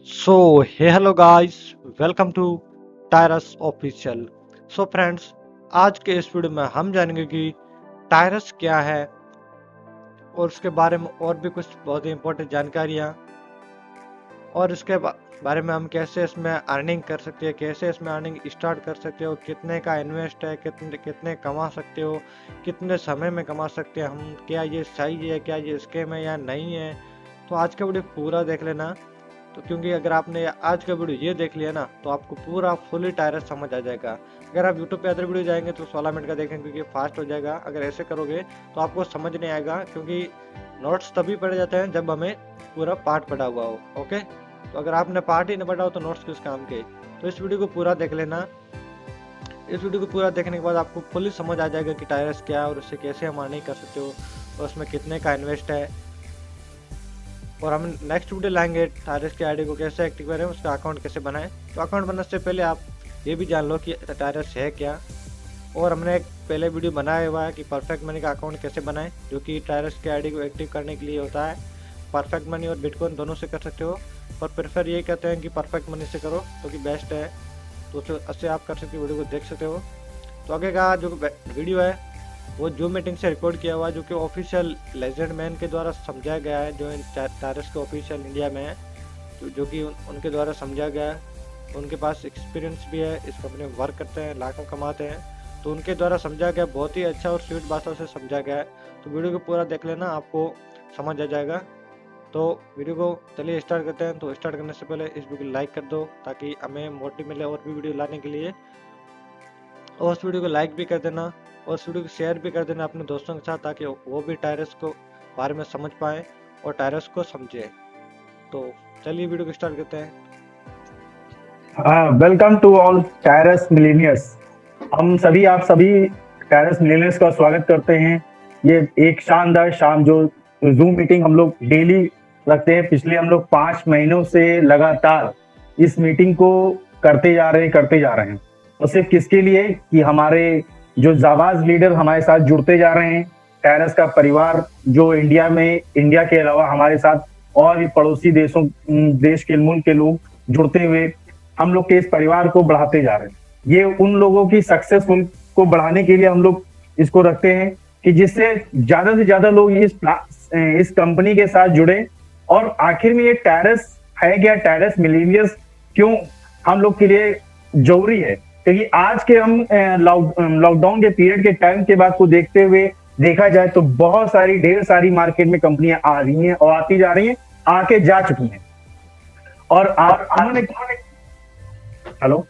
Hello guys, welcome to Tyrus Official. Friends, आज के इस वीडियो में हम जानेंगे कि टायरस क्या है और उसके बारे में और भी कुछ बहुत ही इंपॉर्टेंट जानकारियाँ और इसके बारे में हम कैसे इसमें अर्निंग कर सकते हैं, कैसे इसमें अर्निंग स्टार्ट कर सकते हो, कितने का इन्वेस्ट है, कितने कितने कमा सकते हो, कितने समय में कमा सकते हैं हम, क्या ये सही है, क्या ये स्कीम है या नहीं है। तो आज का वीडियो पूरा देख लेना। तो क्योंकि अगर आपने आज का वीडियो ये देख लिया ना तो आपको पूरा फुली टायरस समझ आ जाएगा। अगर आप यूट्यूब पे अदर वीडियो जाएंगे तो 16 मिनट का देखेंगे क्योंकि फास्ट हो जाएगा। अगर ऐसे करोगे तो आपको समझ नहीं आएगा, क्योंकि नोट्स तभी पढ़े जाते हैं जब हमें पूरा पार्ट पढ़ा हुआ हो। ओके, तो अगर आपने पार्ट ही नहीं पढ़ा हो तो नोट्स किस काम के। तो इस वीडियो को पूरा देख लेना। इस वीडियो को पूरा देखने के बाद आपको फुली समझ आ जाएगा कि टायरस क्या है और उससे कैसे हम अर्निंग कर सकते हो और उसमें कितने का इन्वेस्ट है। और हम नेक्स्ट वीडियो लाएंगे टायरस की आईडी को कैसे एक्टिव करें, उसका अकाउंट कैसे बनाएं। तो अकाउंट बनाने से पहले आप ये भी जान लो कि टायरस है क्या। और हमने एक पहले वीडियो बनाया हुआ है कि परफेक्ट मनी का अकाउंट कैसे बनाएं, जो कि टायरस की आईडी को एक्टिव करने के लिए होता है। परफेक्ट मनी और बिटकॉइन दोनों से कर सकते हो, पर प्रेफर ये कहते हैं कि परफेक्ट मनी से करो तो कि बेस्ट है। तो उससे आप कर सकते हो, वीडियो को देख सकते हो। तो आगे का जो वीडियो है वो जूम मीटिंग से रिकॉर्ड किया हुआ है, जो कि ऑफिशियल लेजेंड मैन के द्वारा समझाया गया है, जो टायरस के ऑफिशियल इंडिया में है, जो कि उनके द्वारा समझा गया है। उनके पास एक्सपीरियंस भी है, इस कंपनी में वर्क करते हैं, लाखों कमाते हैं। तो उनके द्वारा समझा गया, बहुत ही अच्छा और स्वीट भाषा से समझा गया है। तो वीडियो को पूरा देख लेना, आपको समझ आ जाएगा। तो वीडियो को चलिए स्टार्ट करते हैं। तो स्टार्ट करने से पहले इस वीडियो को लाइक कर दो ताकि हमें मोटिव मिले और भी वीडियो लाने के लिए। और उस वीडियो को लाइक भी कर देना और उस वीडियो को शेयर भी कर देना अपने दोस्तों के साथ, ताकि वो भी टायरस को बारे में समझ पाए और टायरस को समझे। तो चलिए वीडियो को स्टार्ट करते हैं। Welcome to all Tyrus millionaires. हम सभी आप सभी टायरस मिलेनियर्स का स्वागत करते हैं। ये एक शानदार शाम जो जूम मीटिंग हम लोग डेली रखते हैं, पिछले हम लोग 5 महीनों से लगातार इस मीटिंग को करते जा रहे हैं। और सिर्फ किसके लिए कि हमारे जो जाबाज लीडर हमारे साथ जुड़ते जा रहे हैं, टायरस का परिवार जो इंडिया के अलावा हमारे साथ और भी पड़ोसी देश के मुल्क के लोग जुड़ते हुए हम लोग के इस परिवार को बढ़ाते जा रहे हैं। ये उन लोगों की सक्सेसफुल को बढ़ाने के लिए हम लोग इसको रखते हैं कि जिससे ज्यादा से ज्यादा लोग इस कंपनी के साथ जुड़े। और आखिर में ये टायरस है क्या, टायरस मिलेनियर्स क्यों हम लोग के लिए जरूरी है, क्योंकि आज के हम लॉकडाउन के पीरियड के टाइम के बाद को देखते हुए देखा जाए तो बहुत सारी ढेर सारी मार्केट में कंपनियां आ रही हैं और आती जा रही हैं, आके जा चुकी हैं। और उन्होंने हेलो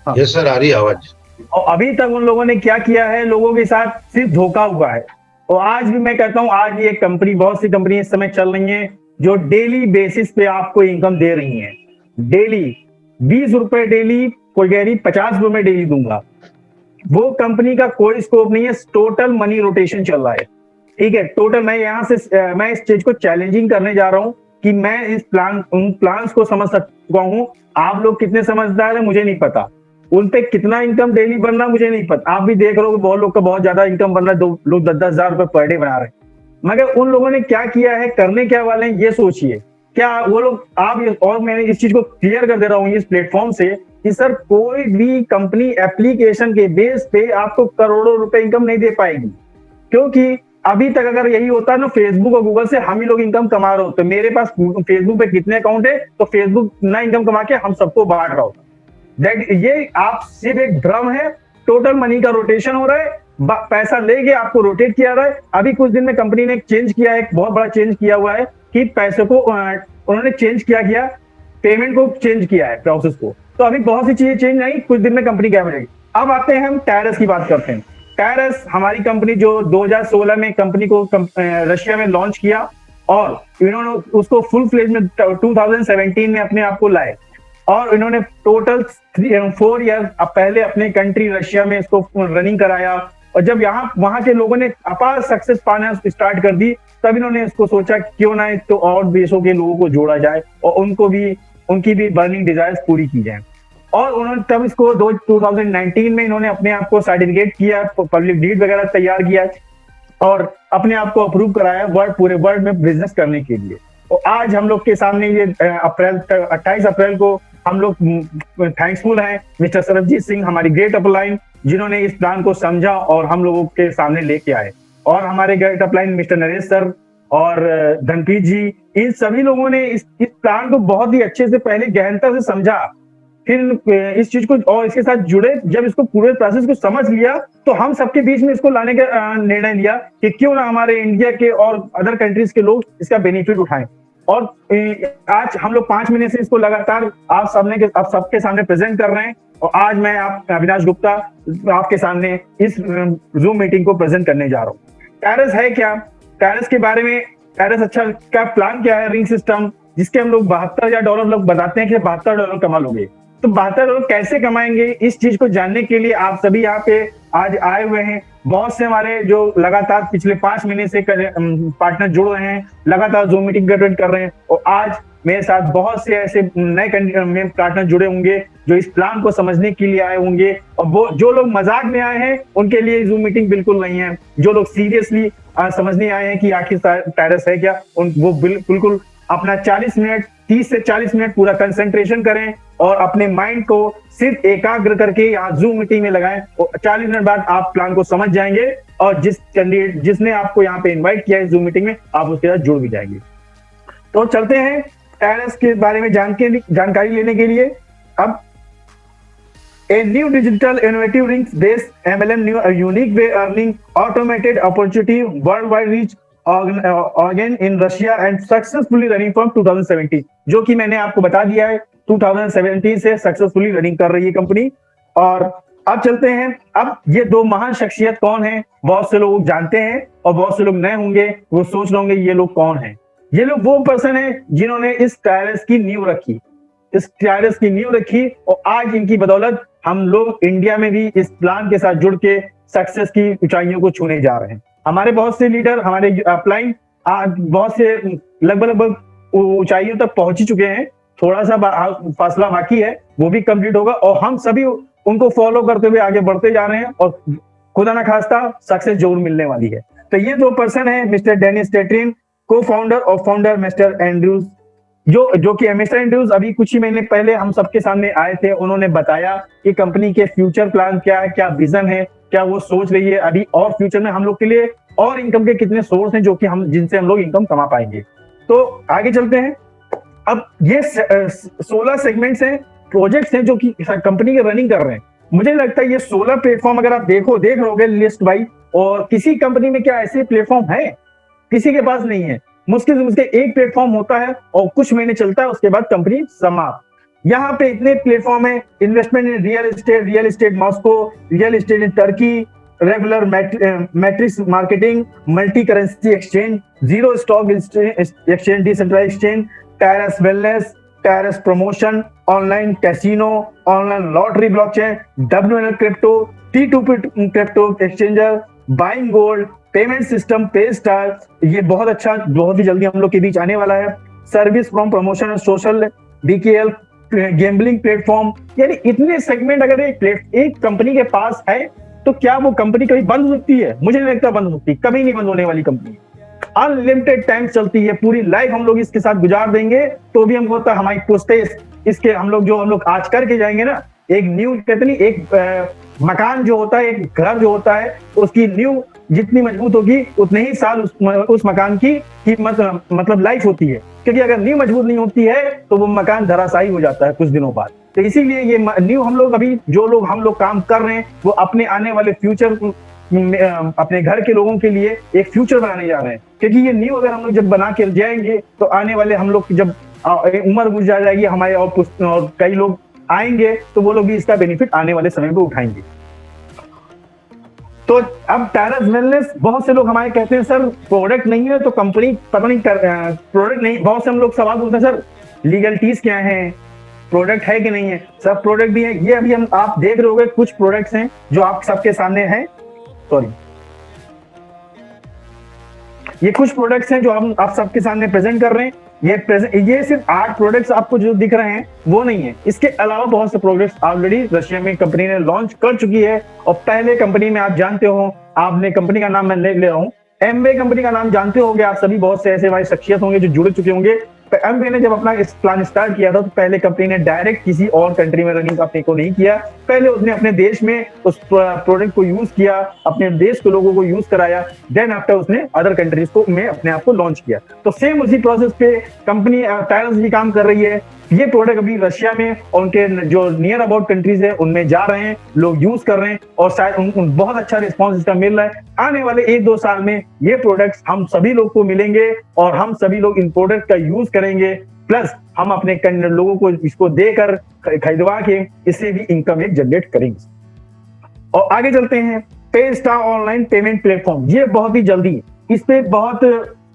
हाँ, यस सर, आ रही आवाज। और अभी तक उन लोगों ने क्या किया है, लोगों के साथ सिर्फ धोखा हुआ है। और आज भी मैं कहता हूं, आज ये कंपनी, बहुत सी कंपनी इस समय चल रही हैं जो डेली बेसिस पे आपको इनकम दे रही हैं। डेली 20 रुपए डेली, कोई कह रही 50 रुपए डेली दूंगा। वो कंपनी का कोई स्कोप नहीं है, टोटल मनी रोटेशन चल रहा है। ठीक है, टोटल मैं इस चीज को चैलेंजिंग करने जा रहा हूं कि मैं उन प्लान्स को समझ सकता हूं। आप लोग कितने समझदार हैं मुझे नहीं पता, उन पे कितना इनकम डेली बन रहा मुझे नहीं पता। आप भी देख रहे हो बहुत लोग का बहुत ज्यादा इनकम बन रहा है, लोग 10-10 हजार रुपए पर डे बना रहे हैं। मगर उन लोगों ने क्या किया है, करने क्या वाले हैं, ये सोचिए। क्या वो लोग और मैं इस चीज को क्लियर कर दे रहा हूँ इस प्लेटफॉर्म से कि सर कोई भी कंपनी एप्लीकेशन के बेस पे आपको करोड़ों रुपए इनकम नहीं दे पाएगी, क्योंकि अभी तक अगर यही होता ना, फेसबुक और गूगल से हम ही लोग इनकम कमा रहे होते। मेरे पास फेसबुक पे कितने अकाउंट है तो फेसबुक ना इनकम कमा के हम सबको बांट रहा होता। ये आप सिर्फ एक ड्रम है, टोटल मनी का रोटेशन हो रहा है, पैसा लेके आपको रोटेट किया रहा है। अभी कुछ दिन में कंपनी ने एक चेंज किया है, एक बहुत बड़ा चेंज किया हुआ है कि पैसे को उन्होंने चेंज किया पेमेंट को चेंज किया है, प्रोसेस को। तो अभी बहुत सी चीजें चेंज नहीं, कुछ दिन में कंपनी क्या मिलेगी। अब आते हैं हम टायरस की बात करते हैं। टायरस हमारी कंपनी जो 2016 में कंपनी को रशिया में लॉन्च किया और इन्होंने उसको फुल फ्लेज में 2017 में अपने आप को लाए। और इन्होंने टोटल 4 ईयर पहले अपने कंट्री रशिया में इसको रनिंग कराया। और जब वहां के लोगों ने अपार सक्सेस पाना स्टार्ट कर दी, तब इन्होंने इसको सोचा क्यों ना तो और देशों के लोगों को जोड़ा जाए और उनकी भी बर्निंग डिजायर्स पूरी की जाए। और उन्होंने तब इसको 2019 में इन्होंने अपने आप को सर्टिफिकेट किया, पब्लिक डीड वगैरह तैयार किया और अपने आप को अप्रूव कराया पूरे वर्ल्ड में बिजनेस करने के लिए। और आज हम लोग के सामने ये 28 अप्रैल को हम लोग थैंक्सफुल हैं मिस्टर सरबजीत सिंह, हमारी ग्रेट अपलाइन, जिन्होंने इस प्लान को समझा और हम लोगों के सामने लेके आए। और हमारे great upline mister Naresh sir और धनप्रीत जी, इन सभी लोगों ने इस प्लान को बहुत ही अच्छे से पहले गहनता से समझा, फिर इस चीज को और इसके साथ जुड़े। जब इसको पूरे प्रोसेस को समझ लिया तो हम सबके बीच में इसको लाने का निर्णय लिया कि क्यों ना हमारे इंडिया के और अदर कंट्रीज के लोग इसका बेनिफिट उठाएं। और आज हम लोग 5 महीने से इसको लगातार आप सबके सामने प्रेजेंट कर रहे हैं। और आज मैं अविनाश गुप्ता आपके सामने इस जूम मीटिंग को प्रेजेंट करने जा रहा हूँ। टायरस है क्या, टायरस के बारे में, टायरस अच्छा का प्लान क्या है, रिंग सिस्टम, जिसके हम लोग $72,000 लोग बताते हैं कि $72 कमा लोगे। तो $72 कैसे कमाएंगे, इस चीज को जानने के लिए आप सभी यहाँ पे आज आए हुए हैं। बहुत से हमारे जो लगातार पिछले 5 महीने से पार्टनर जुड़ रहे हैं, लगातार जूम मीटिंग अटेंड कर रहे हैं। और आज मेरे साथ बहुत से ऐसे नए पार्टनर जुड़े होंगे जो इस प्लान को समझने के लिए आए होंगे। और वो जो लोग मजाक में आए हैं उनके लिए जूम मीटिंग बिल्कुल नहीं है। जो लोग सीरियसली समझने आए हैं कि आखिर टायरस है क्या, वो बिल्कुल अपना 30 से 40 मिनट पूरा कंसंट्रेशन करें और अपने माइंड को सिर्फ एकाग्र करके यहाँ जूम मीटिंग में लगाएं। और 40 मिनट बाद आप प्लान को समझ जाएंगे और जिस कैंडिडेट जिसने आपको यहाँ पे इनवाइट किया है जूम मीटिंग में, आप उसके साथ जुड़ भी जाएंगे। तो चलते हैं टायरस के बारे में जानकारी लेने के लिए। अब A new digital innovative rings based MLM, new a unique way earning automated opportunity, worldwide reach organ in Russia and successfully running from 2017, जो कि मैंने आपको बता दिया है 2017 से सक्सेसफुली रनिंग कर रही है कंपनी। और अब चलते हैं, अब ये दो महान शख्सियत कौन है, बहुत से लोग जानते हैं और बहुत से लोग नए होंगे, वो सोच रहे होंगे ये लोग कौन है। ये लोग वो पर्सन है जिन्होंने इस टायरस की नींव रखी, और आज इनकी बदौलत हम लोग इंडिया में भी इस प्लान के साथ जुड़ के सक्सेस की ऊंचाइयों को छूने जा रहे हैं। हमारे बहुत से लीडर, हमारे अपलाइन बहुत से लगभग ऊंचाइयों तक पहुंच ही चुके हैं। थोड़ा सा फासला बाकी है, वो भी कंप्लीट होगा और हम सभी उनको फॉलो करते हुए आगे बढ़ते जा रहे हैं और खुदा ना खास्ता सक्सेस जरूर मिलने वाली है। तो ये दो पर्सन है, मिस्टर डेनिस टेट्रिन, को फाउंडर और फाउंडर मिस्टर एंड्रूज, जो कि मिस्टर एंड्रूज अभी कुछ ही महीने पहले हम सबके सामने आए थे। उन्होंने बताया कि कंपनी के फ्यूचर प्लान क्या है, क्या विजन है, क्या वो सोच रही है अभी और फ्यूचर में हम लोग के लिए और इनकम के कितने सोर्स हैं जो कि जिनसे हम लोग इनकम कमा पाएंगे। तो आगे चलते हैं। अब ये 16 सेगमेंट्स हैं, प्रोजेक्ट्स हैं जो कि कंपनी के रनिंग कर रहे हैं। मुझे लगता है ये 16 प्लेटफॉर्म अगर आप देख रहोगे लिस्ट वाइज, और किसी कंपनी में क्या ऐसे प्लेटफॉर्म है, किसी के पास नहीं है। मुश्किल से मुश्किल एक प्लेटफॉर्म होता है और कुछ महीने चलता है, उसके बाद कंपनी समाप्त। यहाँ पे इतने प्लेटफॉर्म है, investment in real estate Moscow, real estate in Turkey, regular matrix marketing, multi currency exchange, zero stock exchange, decentralised exchange, Tyrus wellness, Tyrus promotion, online casino, online lottery, blockchain, WNL crypto, T2P crypto exchanger, buying gold, payment system, pay star, ये बहुत ही जल्दी हम लोग के बीच आने वाला है। Service from promotion, social, BKL, gambling platform, यानी इतने सेगमेंट अगर एक कंपनी के पास है तो क्या वो कंपनी कभी बंद हो सकती है? मुझे नहीं लगता बंद हो सकती, कभी नहीं बंद होने वाली कंपनी, अनलिमिटेड टाइम चलती है, पूरी लाइफ हम लोग इसके साथ गुजार देंगे तो भी हमको होता हमारी पुश्ते इसके हम लोग आज करके जाएंगे ना। एक न्यू कहते नहीं, एक मकान जो होता है, एक घर जो होता है, उसकी न्यू जितनी मजबूत होगी उतने ही साल उस मकान की मतलब लाइफ होती है, क्योंकि अगर नींव मजबूत नहीं होती है तो वो मकान धराशायी हो जाता है कुछ दिनों बाद। तो इसीलिए ये नींव हम लोग अभी जो लोग हम लोग काम कर रहे हैं वो अपने आने वाले फ्यूचर अपने घर के लोगों के लिए एक फ्यूचर बनाने जा रहे हैं, क्योंकि ये नींव अगर हम लोग जब बना के जाएंगे तो आने वाले हम लोग जब उम्र गुजर जाएगी हमारे और कई लोग आएंगे तो वो लोग भी इसका बेनिफिट आने वाले समय में उठाएंगे। तो अब टायरस वेलनेस, बहुत से लोग हमारे कहते हैं सर प्रोडक्ट नहीं है तो कंपनी पता नहीं प्रोडक्ट नहीं, बहुत से हम लोग सवाल पूछते हैं सर लीगलिटीज क्या है, प्रोडक्ट है कि नहीं है। सब प्रोडक्ट भी है, ये अभी आप देख रहे होंगे कुछ प्रोडक्ट्स हैं जो आप सबके सामने हैं, ये कुछ प्रोडक्ट्स हैं जो हम आप सबके सामने प्रेजेंट कर रहे हैं। ये सिर्फ 8 प्रोडक्ट्स आपको जो दिख रहे हैं वो नहीं है, इसके अलावा बहुत से प्रोडक्ट्स ऑलरेडी रशिया में कंपनी ने लॉन्च कर चुकी है। और पहले कंपनी में आप जानते हो, आपने कंपनी का नाम मैं ले रहा हूँ, एमवे कंपनी का नाम जानते होंगे आप सभी, बहुत से ऐसे हमारे शख्सियत होंगे जो जुड़ चुके होंगे। एमवे ने जब अपना इस प्लान स्टार्ट किया था तो पहले कंपनी ने डायरेक्ट किसी और कंट्री में रनिंग अपने को नहीं किया, पहले उसने अपने देश में उस प्रोडक्ट को यूज किया, अपने देश के लोगों को यूज कराया, देन आफ्टर उसने अदर कंट्रीज को में अपने आप को लॉन्च किया। तो सेम उसी प्रोसेस पे कंपनी टायरस भी काम कर रही है। ये प्रोडक्ट अभी रशिया में और उनके जो नियर अबाउट कंट्रीज है उनमें जा रहे हैं, लोग यूज कर रहे हैं और शायद उनको बहुत अच्छा रिस्पॉन्स इसका मिल रहा है। आने वाले 1-2 साल में ये प्रोडक्ट्स हम सभी लोग को मिलेंगे और हम सभी लोग इन प्रोडक्ट का यूज करेंगे, प्लस हम अपने लोगों को इसको देकर खरीदवा के इससे भी इनकम एक जनरेट करेंगे। और आगे चलते हैं, पेस्टार ऑनलाइन पेमेंट प्लेटफॉर्म। ये बहुत ही जल्दी इस पे बहुत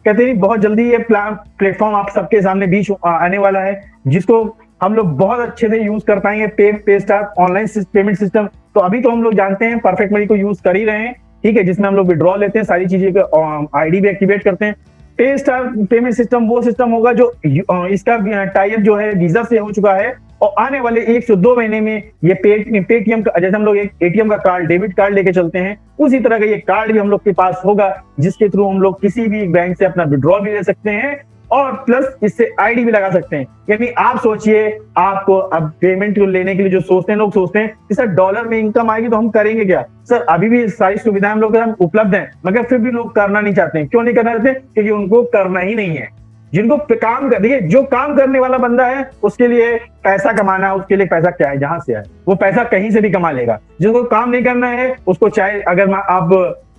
कहते हैं बहुत जल्दी ये प्लेटफॉर्म आप सबके सामने बीच आने वाला है, जिसको हम लोग बहुत अच्छे से यूज कर पाएंगे। पेस्टार ऑनलाइन पेमेंट सिस्टम तो अभी तो हम लोग जानते हैं, परफेक्ट मनी को यूज कर ही रहे हैं, ठीक है, जिसमें हम लोग विड्रॉ लेते हैं, सारी चीजें आईडी भी एक्टिवेट करते हैं। पेस्टार पेमेंट सिस्टम वो सिस्टम होगा जो इसका टाइप जो है वीजा से हो चुका है और आने वाले 1 से 2 महीने में ये पेटीएम का, जैसे हम लोग एक एटीएम का कार्ड, डेबिट कार्ड लेके चलते हैं, उसी तरह का ये कार्ड भी हम लोग के पास होगा, जिसके थ्रू हम लोग किसी भी बैंक से अपना विड्रॉल भी ले सकते हैं और प्लस इससे आईडी भी लगा सकते हैं। यानी आप सोचिए, आपको अब पेमेंट लेने के लिए जो सोचते हैं, लोग सोचते हैं कि सर डॉलर में इनकम आएगी तो हम करेंगे क्या। सर अभी भी सारी सुविधाएं हम लोग उपलब्ध हैं, मगर फिर भी लोग करना नहीं चाहते हैं। क्यों नहीं करना चाहते? क्योंकि उनको करना ही नहीं है। जिनको काम कर, देखिए जो काम करने वाला बंदा है उसके लिए पैसा कमाना, उसके लिए पैसा क्या है, जहां से आए वो पैसा कहीं से भी कमा लेगा। जिसको काम नहीं करना है उसको चाहे अगर आप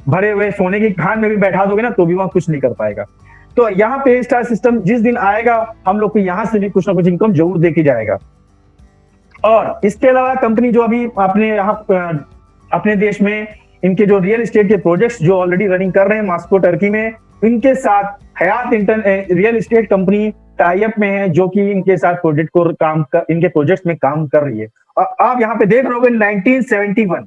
भरे हुए सोने की खान में भी बैठा दोगे ना तो भी वहां कुछ नहीं कर पाएगा। तो यहाँ पे स्टार सिस्टम जिस दिन आएगा हम लोग को यहाँ से भी कुछ ना कुछ इनकम जरूर देके जाएगा। और इसके अलावा कंपनी जो अभी अपने यहाँ अपने देश में इनके जो रियल एस्टेट के प्रोजेक्ट्स जो ऑलरेडी रनिंग कर रहे हैं मॉस्को टर्की में, इनके साथ Hayat real estate company tie up में है, जो कि इनके साथ प्रोजेक्ट को इनके प्रोजेक्ट्स में काम कर रही है। और आप यहाँ पे देख रहे होंगे 1971,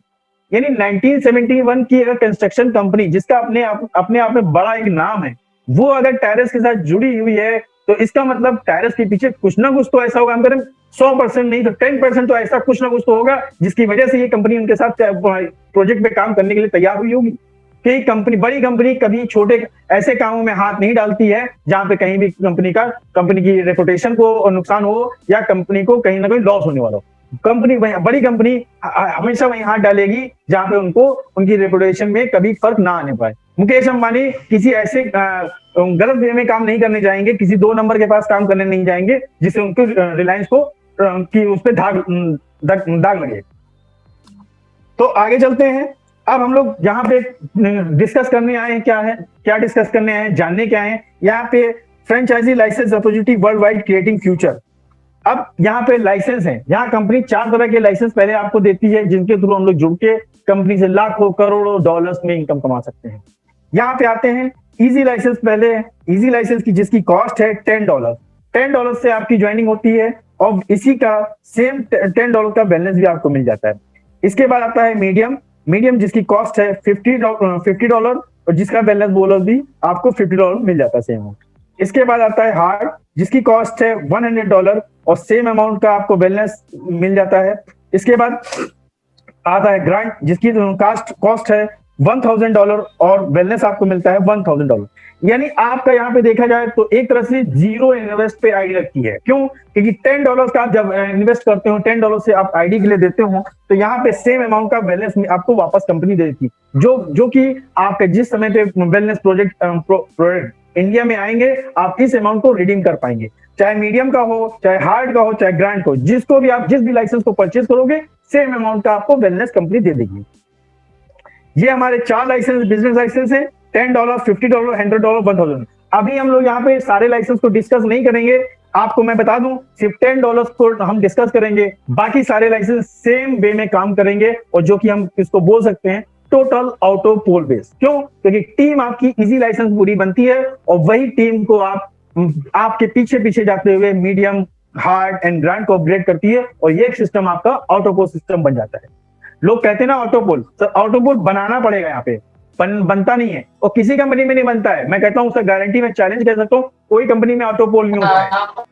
यानी 1971 की अगर कंस्ट्रक्शन कंपनी जिसका अपने आप में बड़ा एक नाम है, वो अगर टायरस के साथ जुड़ी हुई है तो इसका मतलब टायरस के पीछे कुछ ना कुछ तो ऐसा होगा। हम करें 100% नहीं तो 10% तो ऐसा कुछ ना कुछ तो होगा जिसकी वजह से ये कंपनी उनके साथ प्रोजेक्ट पे काम करने के लिए तैयार हुई होगी। कि कंपनी, बड़ी कंपनी कभी छोटे ऐसे कामों में हाथ नहीं डालती है जहां पे कहीं भी कंपनी की रेपुटेशन को नुकसान हो या कंपनी को कहीं ना कहीं लॉस होने वाला हो। बड़ी कंपनी हमेशा वही हाथ डालेगी जहां पे उनको उनकी रेपुटेशन में कभी फर्क ना आने पाए। मुकेश अंबानी किसी ऐसे गलत वे में काम नहीं करने जाएंगे, किसी 2 नंबर के पास काम करने नहीं जाएंगे जिससे उनको रिलायंस को की उस पर दाग लगे। तो आगे चलते हैं। अब हम लोग यहाँ पे डिस्कस करने आए हैं, क्या डिस्कस करने आए हैं, जानने क्या है यहाँ पे। Franchise licence opportunity world wide creating future. अब यहाँ पे लाइसेंस है, यहाँ कंपनी 4 तरह के लाइसेंस पहले आपको देती है, जिनके थ्रू हम लोग जुड़ के कंपनी से लाखों करोड़ों डॉलर्स में इनकम कमा सकते हैं। यहाँ पे आते हैं इजी लाइसेंस। पहले इजी लाइसेंस की जिसकी कॉस्ट है $10, $10 से आपकी ज्वाइनिंग होती है और इसी का सेम $10 का बैलेंस भी आपको मिल जाता है। इसके बाद आता है मीडियम जिसकी कॉस्ट है $50 और जिसका बैलेंस बोनस भी आपको $50 मिल जाता है सेम अमाउंट। इसके बाद आता है हार्ड जिसकी कॉस्ट है $100 और सेम अमाउंट का आपको बैलेंस मिल जाता है। इसके बाद आता है ग्रांट जिसकी कॉस्ट है $1000 और वेलनेस आपको मिलता है $1000। यानी आपका यहाँ पे देखा जाए तो एक तरह से जीरो इन्वेस्ट पे आईडी लगती है। क्यों? क्योंकि $10 का आप जब इन्वेस्ट करते हो, $10 से आप आईडी के लिए देते हो, तो यहाँ पे सेम अमाउंट का बैलेंस आपको वापस कंपनी दे देती है, जो कि आपके जिस समय पे वेलनेस प्रोजेक्ट इंडिया में आएंगे आप इस अमाउंट को रिडीम कर पाएंगे। चाहे मीडियम का हो, चाहे हार्ड का हो, चाहे ग्रांट को, जिसको भी आप जिस भी लाइसेंस को परचेज करोगे सेम अमाउंट का आपको वेलनेस कंपनी दे देगी। ये हमारे 4 लाइसेंस बिजनेस लाइसेंस है, $10, $50, $100, $1000। अभी हम लोग यहाँ पे सारे लाइसेंस को डिस्कस नहीं करेंगे, आपको मैं बता दूं सिर्फ $10 को हम डिस्कस करेंगे, बाकी सारे लाइसेंस सेम वे में काम करेंगे और जो कि हम इसको बोल सकते हैं टोटल ऑटो पोल बेस। क्यों? क्योंकि टीम आपकी इजी लाइसेंस पूरी बनती है और वही टीम को आपके पीछे जाते हुए मीडियम, हार्ड एंड ग्रांड को अपग्रेड करती है और ये सिस्टम आपका ऑटोपोल सिस्टम बन जाता है। लोग कहते हैं ना ऑटोपोल, सर ऑटोपोल बनाना पड़ेगा, यहाँ पे बनता नहीं है और किसी कंपनी में नहीं बनता है। मैं कहता हूं उसका गारंटी में चैलेंज कर सकता हूं, कोई कंपनी में ऑटोपोल नहीं होता है।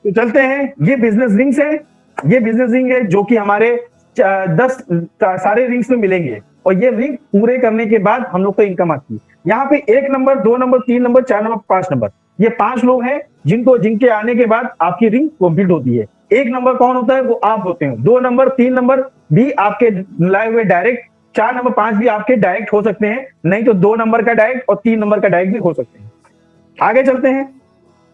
तो चलते हैं, ये बिजनेस रिंग्स है, ये बिजनेस रिंग है जो कि हमारे 10 सारे रिंग्स में मिलेंगे और ये रिंग पूरे करने के बाद हम लोग को इनकम आती है। यहाँ पे 1 number, 2 number, 3 number, 4 number, 5 number, ये 5 लोग हैं जिनके आने के बाद आपकी रिंग कंप्लीट होती है। 1 नंबर कौन होता है? वो आप होते हैं। 2 नंबर, 3 नंबर भी आपके लाए हुए डायरेक्ट, 4 नंबर, 5 भी आपके डायरेक्ट हो सकते हैं, नहीं तो 2 नंबर का डायरेक्ट और 3 नंबर का डायरेक्ट भी हो सकते हैं। आगे चलते हैं,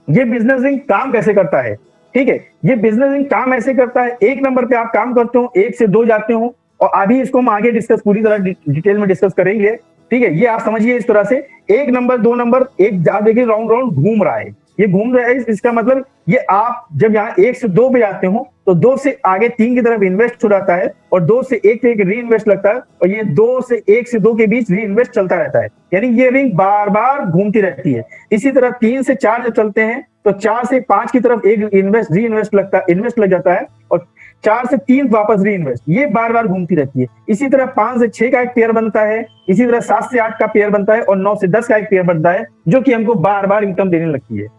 ये बिजनेस रिंग काम कैसे करता है। ठीक है, ये बिजनेस रिंग काम ऐसे करता है, 1 नंबर पे आप काम करते हो, 1 से 2 जाते हो, और अभी इसको हम आगे डिस्कस पूरी तरह डिटेल में डिस्कस करेंगे। ठीक है, ये आप समझिए इस तरह से, 1 नंबर, 2 नंबर, एक देखिए राउंड राउंड घूम रहा है, ये घूम रहा है, इसका मतलब ये आप जब यहाँ 1 से 2 पे जाते हो तो 2 से आगे 3 की तरफ इन्वेस्ट हो जाता है, और 2 से 1 पे एक री इन्वेस्ट लगता है, और ये 2 से 1 से 2 के बीच री इन्वेस्ट चलता रहता है, यानी ये रिंग बार बार घूमती रहती है। इसी तरह 3 से 4 जब चलते हैं तो 4 से 5 की तरफ एक इन्वेस्ट लग जाता है, और 4 से 3 वापस री इन्वेस्ट, ये बार बार घूमती रहती है। इसी तरह 5 से 6 का एक पेयर बनता है, इसी तरह 7 से 8 का पेयर बनता है, और 9 से 10 का एक पेयर बनता है, जो कि हमको बार बार इनकम देने लगती है।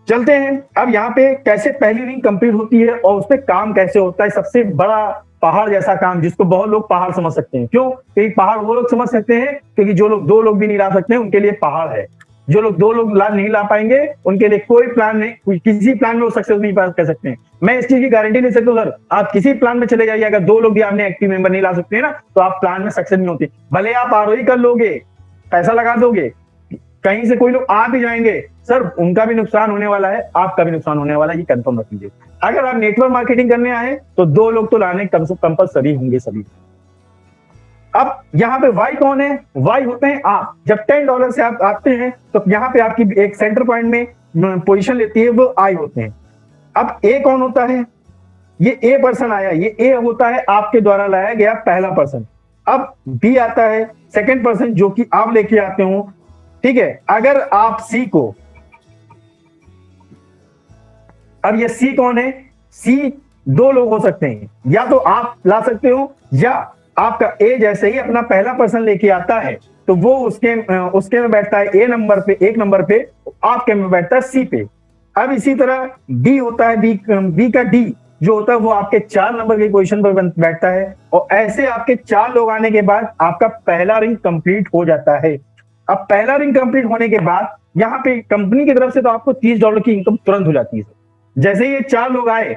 चलते हैं अब यहाँ पे कैसे पहली रिंग कंप्लीट होती है और उसपे काम कैसे होता है। सबसे बड़ा पहाड़ जैसा काम, जिसको बहुत लोग पहाड़ समझ सकते हैं। क्यों? क्योंकि पहाड़ वो लोग समझ सकते हैं क्योंकि जो लोग 2 लोग भी नहीं ला सकते हैं उनके लिए पहाड़ है। जो लोग 2 लोग नहीं ला पाएंगे उनके लिए कोई प्लान नहीं, किसी प्लान में वो सक्सेस नहीं कर सकते हैं। मैं इस चीज की गारंटी ले सकता हूँ सर, आप किसी प्लान में चले जाइए, अगर 2 लोग भी आपने एक्टिव मेंबर नहीं ला सकते हैं ना, तो आप प्लान में सक्सेस नहीं होते। भले आप आरओई कर लोगे, पैसा लगा दोगे, कहीं से कोई लोग आ भी जाएंगे सर, उनका भी नुकसान होने वाला है, आपका भी नुकसान होने वाला है, ये कंफर्म रख लीजिए। अगर आप नेटवर्क मार्केटिंग करने आए तो 2 लोग तो लाने कंपल्सरी होंगे सभी। अब यहाँ पे वाई कौन है? वाई होते हैं आप। जब $10 से आप आते हैं तो यहाँ पे आपकी एक सेंटर पॉइंट में पोजीशन लेती है, वो आई होते हैं। अब ए कौन होता है? ये ए पर्सन आया, ये ए होता है आपके द्वारा लाया गया पहला पर्सन। अब बी आता है सेकंड पर्सन, जो कि आप लेके आते हो। ठीक है, अगर आप सी को, अब ये सी कौन है? सी 2 लोग हो सकते हैं, या तो आप ला सकते हो, या आपका ए जैसे ही अपना पहला पर्सन लेके आता है तो वो उसके में बैठता है ए नंबर पे, 1 नंबर पे, आपके में बैठता है सी पे। अब इसी तरह डी होता है, बी का डी जो होता है वो आपके 4 नंबर की पोजीशन पर बैठता है, और ऐसे आपके 4 लोग आने के बाद आपका पहला रिंग कंप्लीट हो जाता है। अब पहला रिंग कंप्लीट होने के बाद यहाँ पे कंपनी की तरफ से तो आपको $30 की इनकम तुरंत हो जाती है। जैसे ये 4 लोग आए,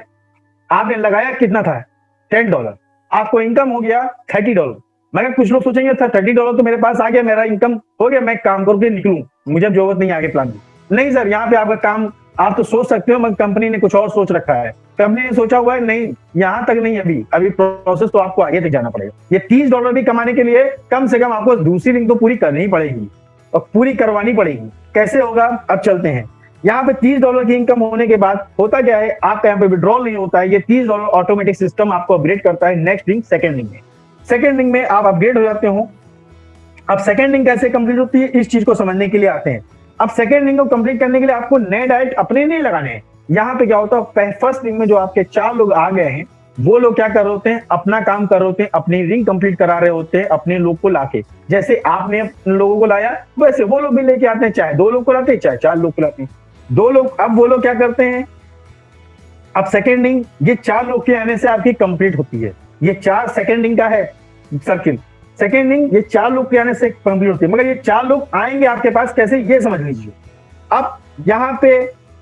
आपने लगाया कितना था? $10, आपको इनकम हो गया $30। मगर कुछ लोग सोचेंगे था $30 तो मेरे पास आ गया, मेरा इनकम हो गया, मैं काम करके निकलूं, मुझे जरूरत नहीं आगे प्लान की। नहीं सर, यहाँ पे आपका काम आप तो सोच सकते हो, मगर कंपनी ने कुछ और सोच रखा है। कंपनी ने सोचा हुआ है नहीं, यहाँ तक नहीं, अभी प्रोसेस तो आपको आगे तक जाना पड़ेगा। ये $30 भी कमाने के लिए कम से कम आपको दूसरी रिंग तो पूरी करनी ही पड़ेगी और पूरी करवानी पड़ेगी। कैसे होगा? अब चलते हैं। यहाँ पे $30 की इनकम होने के बाद होता क्या है, आपका यहाँ पे विड्रॉल नहीं होता है, ये $30 ऑटोमेटिक सिस्टम आपको अपग्रेड करता है नेक्स्ट रिंग, सेकंड रिंग में। सेकंड रिंग में आप अपग्रेड हो जाते हो। अब सेकंड रिंग कैसे कंप्लीट होती है, इस चीज को समझने के लिए आते हैं। अब सेकंड रिंग को कंप्लीट करने के लिए आपको नए डायरेक्ट अपने नहीं लगाने हैं। यहाँ पे क्या होता है, फर्स्ट रिंग में जो आपके 4 लोग आ गए हैं, वो लोग क्या कर रहे होते हैं, अपना काम कर रहे होते हैं, अपनी रिंग कंप्लीट करा रहे होते हैं अपने लोग को लाके। जैसे आपने अपने लोगों को लाया, वैसे वो लोग भी लेके आते हैं, चाहे 2 लोग को लाते हैं, चाहे 4 लोग को लाते हैं। 2 लोग, अब वो लोग क्या करते हैं, अब सेकेंड रिंग ये 4 लोग के आने से आपकी कंप्लीट होती है। ये 4 सेकेंड रिंग का है सर्किल। सेकेंड रिंग ये 4 लोग के आने से कंप्लीट होती है, मगर ये 4 लोग आएंगे आपके पास कैसे, ये समझ लीजिए। अब यहाँ पे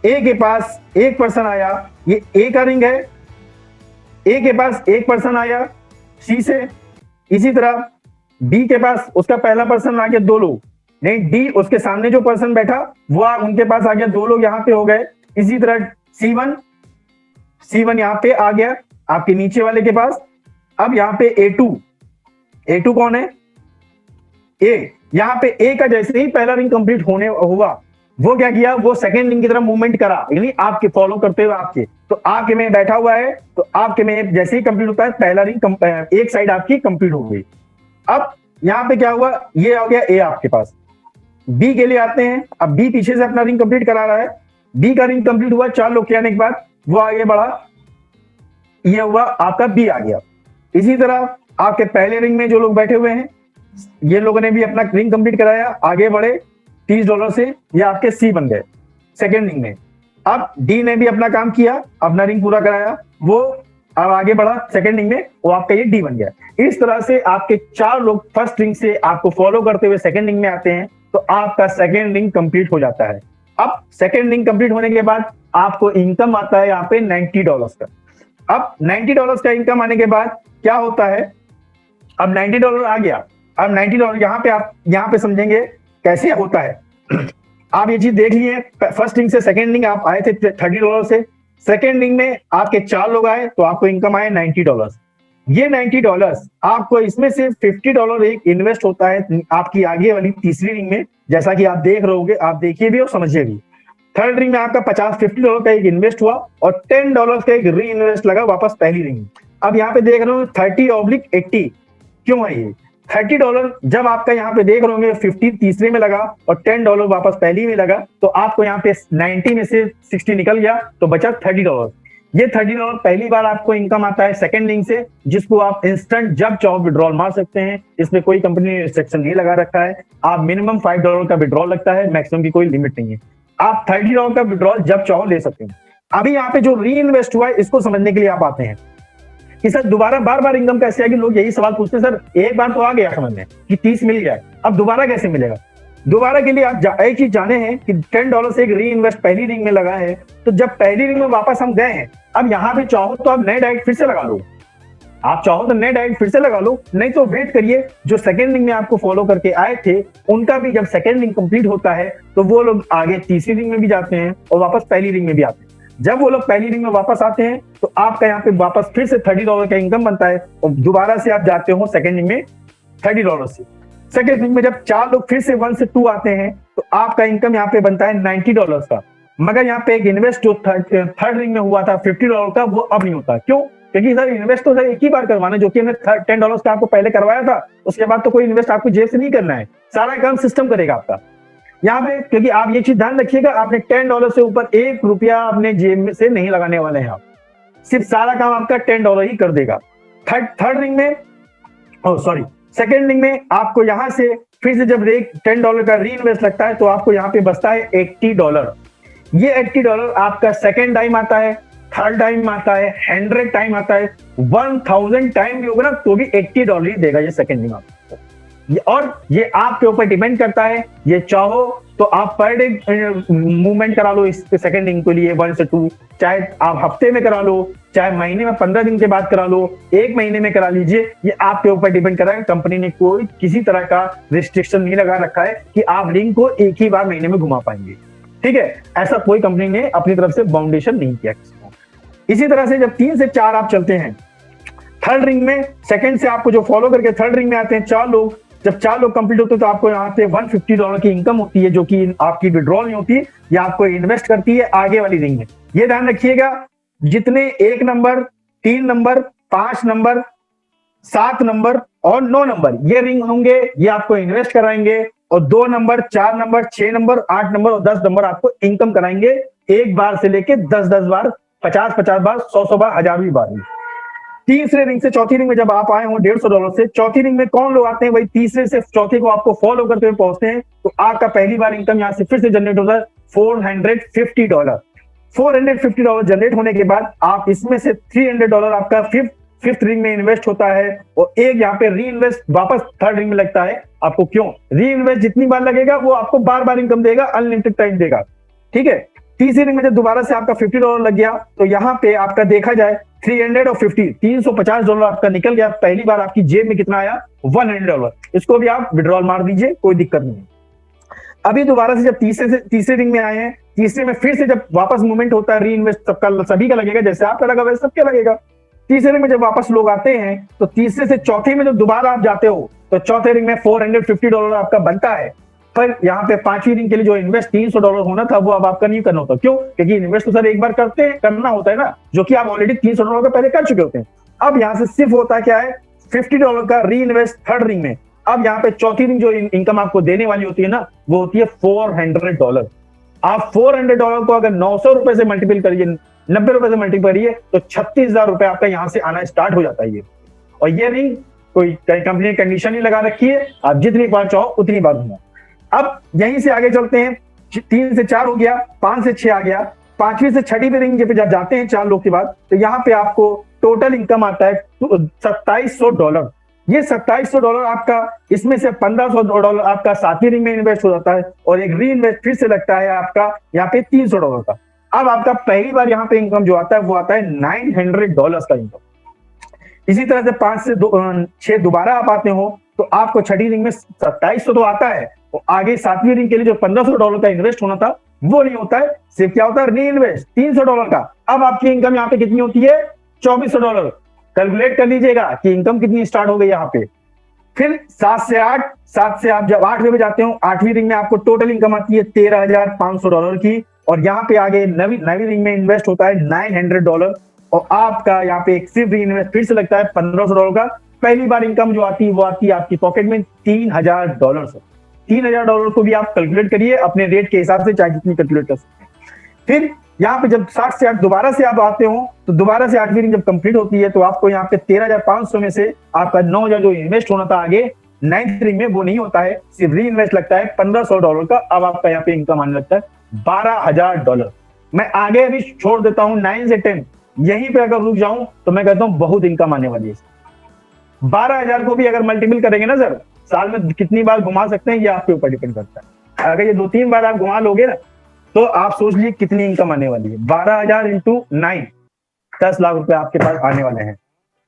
ए के पास 1 पर्सन आया, ये ए का रिंग है, ए के पास 1 पर्सन आया सी से। इसी तरह बी के पास उसका पहला पर्सन आ गया, 2 लोग, नहीं डी उसके सामने जो पर्सन बैठा वो उनके पास आ गया, 2 लोग यहाँ पे हो गए। इसी तरह C1 यहाँ पे आ गया आपके नीचे वाले के पास। अब यहाँ पे A2 कौन है? ए। यहाँ पे ए का जैसे ही पहला रिंग कंप्लीट होने हुआ, वो क्या किया, वो सेकंड रिंग की तरफ मूवमेंट करा, यानी आपके फॉलो करते हुए आपके, तो आपके में बैठा हुआ है, तो आपके में जैसे ही कंप्लीट होता है पहला रिंग एक साइड आपकी कंप्लीट हो गई। अब यहाँ पे क्या हुआ, ये आ गया ए आपके पास। बी के लिए आते हैं। अब बी पीछे से अपना रिंग कंप्लीट करा रहा है, बी का रिंग कंप्लीट हुआ 4 लोग के आने के बाद, वो आगे बढ़ा, ये हुआ आपका बी आ गया। इसी तरह आपके पहले रिंग में जो लोग बैठे हुए हैं, ये लोगों ने भी अपना रिंग कंप्लीट कराया, आगे बढ़े $30 से, ये आपके सी बन गए सेकेंड रिंग में। अब डी ने भी अपना काम किया, अपना रिंग पूरा कराया, वो अब आगे बढ़ा सेकंड रिंग में, वो आपका ये डी बन गया। इस तरह से आपके 4 लोग फर्स्ट रिंग से आपको फॉलो करते हुए सेकंड रिंग में आते हैं, तो आपका सेकंड रिंग कंप्लीट हो जाता है। अब सेकंड रिंग कंप्लीट होने के बाद आपको इनकम आता है यहाँ पे $90 का। अब $90 का इनकम आने के बाद क्या होता है, अब $90 आ गया। अब $90 यहाँ पे समझेंगे कैसे होता है। आप ये चीज देख लिए, फर्स्ट रिंग से सेकंड रिंग आप आए थे $30 से, सेकंड रिंग में आपके 4 लोग आए तो आपको इनकम आया $90। ये $90 आपको इसमें से $50 एक इन्वेस्ट होता है आपकी आगे वाली तीसरी रिंग में, जैसा कि आप देख रहे होगे, आप देखिए भी और समझिए भी। थर्ड रिंग में आपका $50 का एक इन्वेस्ट हुआ और $10 का एक री इन्वेस्ट लगा वापस पहली रिंग में। अब यहाँ पे देख रहे हो 30/80 क्यों है ये $30? जब आपका यहाँ पे देख रहे होंगे 50 तीसरे में लगा और $10 वापस पहली में लगा, तो आपको यहाँ पे 90 में से 60 निकल गया तो बचा $30। ये $30 पहली बार आपको इनकम आता है सेकंड रिंग से, जिसको आप इंस्टेंट जब चाहो विड्रॉल मार सकते हैं। इसमें कोई कंपनी ने रिस्ट्रिक्शन नहीं लगा रखा है। आप मिनिमम $5 का विड्रॉल लगता है, मैक्सिमम की कोई लिमिट नहीं है। आप $30 का विड्रॉल जब चाहो ले सकते हैं। अभी यहाँ पे जो री इन्वेस्ट हुआ है इसको समझने के लिए आप आते हैं कि सर दोबारा बार बार इनकम कैसे आएगी। लोग यही सवाल पूछते हैं, सर एक बार तो आ गया समझ में कि 30 मिल गया, अब दोबारा कैसे मिलेगा? दोबारा के लिए आप एक चीज जाने हैं कि $10 से एक री इन्वेस्ट पहली रिंग में लगा है, तो जब पहली रिंग में वापस हम गए हैं, अब यहाँ पे चाहो तो आप नए डायरेक्ट फिर से लगा लो। आप चाहो तो नए डायरेक्ट फिर से लगा लो, नहीं तो वेट करिए। जो सेकंड रिंग में आपको फॉलो करके आए थे उनका भी जब सेकंड रिंग कंप्लीट होता है तो वो लोग आगे तीसरी रिंग में भी जाते हैं और वापस पहली रिंग में भी आते हैं। जब वो लोग पहली रिंग में वापस आते हैं तो आपका यहाँ पे वापस फिर से $30 का इनकम बनता है और दोबारा से आप जाते हो सेकंड रिंग में $30 से। सेकंड रिंग में जब 4 लोग फिर से 1 से 2 आते हैं तो आपका इनकम यहाँ पे बनता है $90 का। मगर यहाँ पे एक इन्वेस्ट जो थर्ड रिंग में हुआ था $50 का, वो अब नहीं होता। क्यों? क्योंकि सर इन्वेस्ट तो सर एक ही बार करवाना, जो कि हमने $10 का आपको पहले करवाया था, उसके बाद तो कोई इन्वेस्ट आपको जेब से नहीं करना है, सारा काम सिस्टम करेगा आपका यहाँ पे। क्योंकि आप ये चीज ध्यान रखिएगा, आपने $10 से ऊपर ₹1 अपने जेब में से नहीं लगाने वाले हैं। आप सिर्फ सारा काम आपका $10 ही कर देगा। थर्ड रिंग में सेकेंड रिंग में आपको यहाँ से फिर से जब $10 का री इन्वेस्ट लगता है तो आपको यहाँ पे बचता है $80। ये $80 आपका सेकेंड टाइम आता है, थर्ड टाइम आता है, 100 टाइम आता है, 1000 टाइम भी होगा ना तो भी $80 ही देगा ये सेकेंड रिंग आपको। और ये आपके ऊपर डिपेंड करता है, ये चाहो तो आप पर डे मूवमेंट करा लो इस सेकंड रिंग के लिए 1 से 2, चाहे आप हफ्ते में करा लो, चाहे महीने में 15 दिन के बाद करा लो, 1 महीने में करा लीजिए, ये आपके ऊपर डिपेंड कर रहा है। कंपनी ने कोई किसी तरह का रिस्ट्रिक्शन नहीं लगा रखा है कि आप रिंग को एक ही बार महीने में घुमा पाएंगे। ठीक है, ऐसा कोई कंपनी ने अपनी तरफ से बाउंडेशन नहीं किया। इसी तरह से जब 3 से 4 आप चलते हैं थर्ड रिंग में, सेकंड से आपको जो फॉलो करके थर्ड रिंग में आते हैं 4 लोग, जब 4 लोग कंप्लीट होते हैं तो आपको यहाँ पे $150 की इनकम होती है, जो कि आपकी विड्रॉल नहीं होती, या आपको इन्वेस्ट करती है आगे वाली रिंग में। ये ध्यान रखिएगा, जितने 1 नंबर, 3 नंबर, 5 नंबर, 7 नंबर और 9 नंबर ये रिंग होंगे, ये आपको इन्वेस्ट कराएंगे, और 2 नंबर, 4 नंबर, 6 नंबर, 8 नंबर और 10 नंबर आपको इनकम कराएंगे, एक बार से लेके 10-10 बार, 50-50 बार, 100-100 बार, 1000 बार। तीसरे रिंग से चौथी रिंग में जब आप आए हो $150 से, चौथी रिंग में कौन लोग आते हैं, वही तीसरे से चौथे को आपको फॉलो करते हुए पहुंचते हैं, तो आपका पहली बार इनकम यहाँ से फिर से जनरेट होता है $450। $450 जनरेट होने के बाद आप इसमें से $300 आपका फिफ्थ रिंग में इन्वेस्ट होता है, और एक यहाँ पे री इन्वेस्ट वापस थर्ड रिंग में लगता है आपको। क्यों? री इन्वेस्ट जितनी बार लगेगा वो आपको बार बार इनकम देगा, अनलिमिटेड टाइम देगा। ठीक है, तीसरी रिंग में जब दोबारा से आपका $50 लग गया तो यहाँ पे आपका देखा जाए 350 $350 आपका निकल गया। पहली बार आपकी जेब में कितना आया? $100। इसको भी आप विड्रॉल मार दीजिए, कोई दिक्कत नहीं। अभी दोबारा से जब तीसरे रिंग में आए हैं, तीसरे में फिर से जब वापस मूवमेंट होता है, री इन्वेस्ट सबका सभी का लगेगा, जैसे आपका लगा वैसे सबका लगेगा। तीसरे रिंग में जब वापस लोग आते हैं तो तीसरे से चौथे में जब दोबारा आप जाते हो तो चौथे रिंग में $450 आपका बनता है। पर यहाँ पे पांचवी रिंग के लिए जो इन्वेस्ट $300 होना था वो अब आपका नहीं करना होता। क्यों? क्योंकि इन्वेस्ट तो सर एक बार करना होता है ना, जो कि आप ऑलरेडी $300 का पहले कर चुके होते हैं। अब यहाँ से सिर्फ होता क्या है, $50 का री इन्वेस्ट थर्ड रिंग में। अब यहाँ पे चौथी रिंग जो इनकम आपको देने वाली होती है ना, वो होती है $400। आप $400 को अगर 900 रुपए से मल्टीपल करिए, 90 रुपए से मल्टीपल करिए, तो 36,000 रुपए आपका यहाँ से आना स्टार्ट हो जाता है ये। और ये रिंग कोई कंपनी ने कंडीशन ही लगा रखी है, आप जितनी बार चाहो उतनी बार घुमाओ। अब यहीं से आगे चलते हैं, 3 से 4 हो गया, 5 से 6 आ गया, 5वीं से 6वीं रिंग पे जब जाते हैं 4 लोग के बाद, तो यहाँ पे आपको टोटल इनकम आता है $2700। ये $2700 आपका, इसमें से $1500 आपका 7वीं रिंग में इन्वेस्ट हो जाता है और एक री इन्वेस्ट फिर से लगता है आपका यहाँ पे $300 का। अब आपका पहली बार यहाँ पे इनकम जो आता है वो आता है $900 का इनकम। इसी तरह से 5 से 6 दोबारा आप आते हो तो आपको छठी रिंग में 2700 तो आता है, और आगे 7वीं रिंग के लिए जो $1500 का इन्वेस्ट होना था वो नहीं होता है, सिर्फ क्या होता है री इन्वेस्ट $300 का। अब आपकी इनकम यहाँ पे कितनी होती है $2400। कैलकुलेट कर लीजिएगा कि इनकम कितनी स्टार्ट हो गई यहाँ पे। फिर 7 से 8, 7 से आप जब 8वीं में जाते हो, 8वीं रिंग में आपको टोटल इनकम आती है $13,500 की, और यहाँ पे आगे नवी रिंग में इन्वेस्ट होता है $900, और आपका यहाँ पे एक सिर्फ री इन्वेस्ट फिर से लगता है $1500 का। पहली बार इनकम जो आती है वो आती है आपकी पॉकेट में $3000 से। $3000 को भी आप कैलकुलेट करिए अपने रेट के हिसाब से, चाहे जितनी कैलकुलेट कर सकते हैं। फिर यहाँ पे जब 60 से 8 दोबारा से आप आते हो तो दोबारा से 8वीं रिंग जब कंप्लीट होती है तो आपको यहाँ पे 13,500 में से आपका 9,000 जो इन्वेस्ट होना था आगे 9th रिंग में वो नहीं होता है, सिर्फ री इन्वेस्ट लगता है $1500 का। अब आपका यहाँ पे इनकम आने लगता है $12,000। मैं आगे अभी छोड़ देता हूँ 9 से 10, यहीं पे अगर रुक जाऊं तो मैं कहता हूँ बहुत इनकम आने वाली है। 12,000 को भी अगर मल्टीपल करेंगे ना सर, साल में कितनी बार घुमा सकते हैं ये आपके ऊपर डिपेंड करता है। अगर ये 2-3 बार आप घुमा लोगे ना तो आप सोच लीजिए कितनी इनकम आने वाली है। 12,000 इंटू 9, 10 लाख रुपए आपके पास आने वाले हैं।